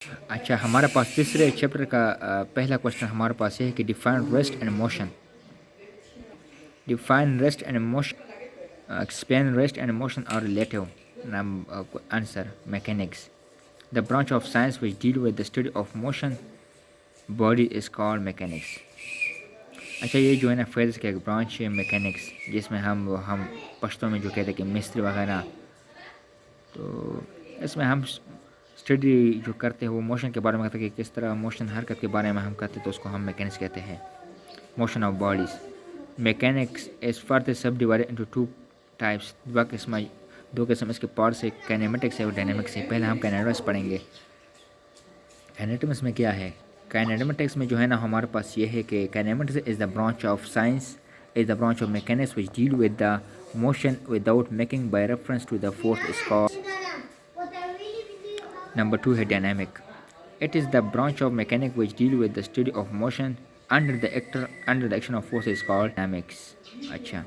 अच्छा, हमारे पास तीसरे चैप्टर का पहला क्वेश्चन हमारे पास ये है कि define rest and motion. Define rest and motion, explain rest and motion are relative. Answer mechanics. The branch of science which deal with the study of motion body is called mechanics. अच्छा, ये जो है ना physics का एक branch है mechanics, जिसमें हम पश्तो में जो कहते हैं कि मिस्त्री वगैरह, तो इसमें हम स्टडी जो करते हैं वो मोशन के बारे में करते हैं कि किस तरह मोशन हरकत के बारे में हम करते हैं, तो उसको हम मैकेनिक्स कहते हैं। Motion of bodies. Mechanics is further सब डिवाइडेड इनटू टू टाइप्स। दो किस्म इसके पार्ट्स है, काइनेमेटिक्स है और डायनेमिक्स है। पहले हम काइनेटिक्स पढ़ेंगे। काइनेटिक्स में क्या है? काइनेमेटिक्स में जो है ना हमारे पास ये है कि kinematics is the branch of science, is the branch of mechanics which deal with the motion without making by reference to the force is called. Number 2 है dynamic. It is the branch of mechanic which deal with the study of motion under the action of force is called dynamics. अच्छा,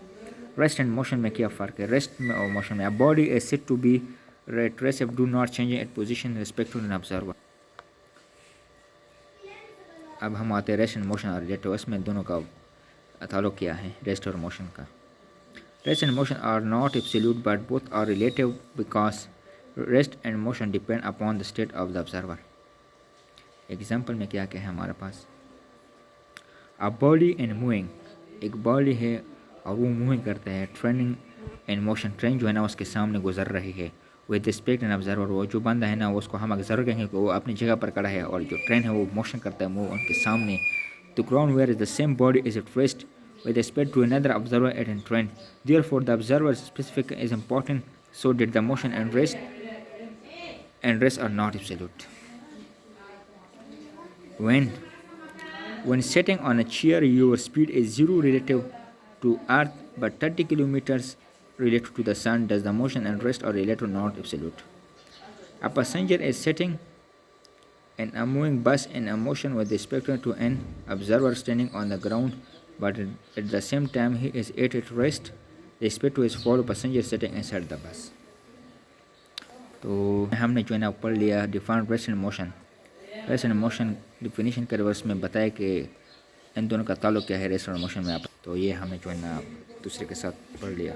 rest and motion में क्या फ़र्क है? Rest में और motion में, a body is said to be rest do not change it position respect to an observer. अब हम आते हैं रेस्ट एंड मोशन और रिलेटिव। इसमें दोनों का ताल्लुक क्या है रेस्ट और मोशन का? Rest and motion are not absolute but both are relative because rest and motion depend upon the state of the observer. Example में क्या क्या है हमारे पास? अ बॉडी एंड मूविंग, एक बॉडी है और वो मूविंग करता है। ट्रेनिंग एंड मोशन, ट्रेन जो है ना उसके सामने गुजर रही है। विद रिस्पेक्ट एंड ऑब्जर्वर, वो जो बंदा है ना वो उसको हम ऑब्जर्व कहेंगे कि वो अपनी जगह पर खड़ा है, और जो ट्रेन है वो मोशन करता है मूव उनके सामने। The ground where is the same body is at rest with respect to another observer at a trend. Therefore, the observer's specific is important, so did the motion and rest are not absolute. When sitting on a chair, your speed is 0 relative to Earth, but 30 kilometers relative to the Sun. Does the motion and rest are relative, not absolute? A passenger is sitting in a moving bus in a motion with respect to an observer standing on the ground, but at the same time he is at rest respect to his fellow passenger sitting inside the bus. तो हमने जो है ना पढ़ लिया define rest and motion. Rest and motion definition के reverse में बताया कि इन दोनों का ताल्लुक क्या है रेस्ट और मोशन में। आप तो ये हमने जो है ना दूसरे के साथ पढ़ लिया।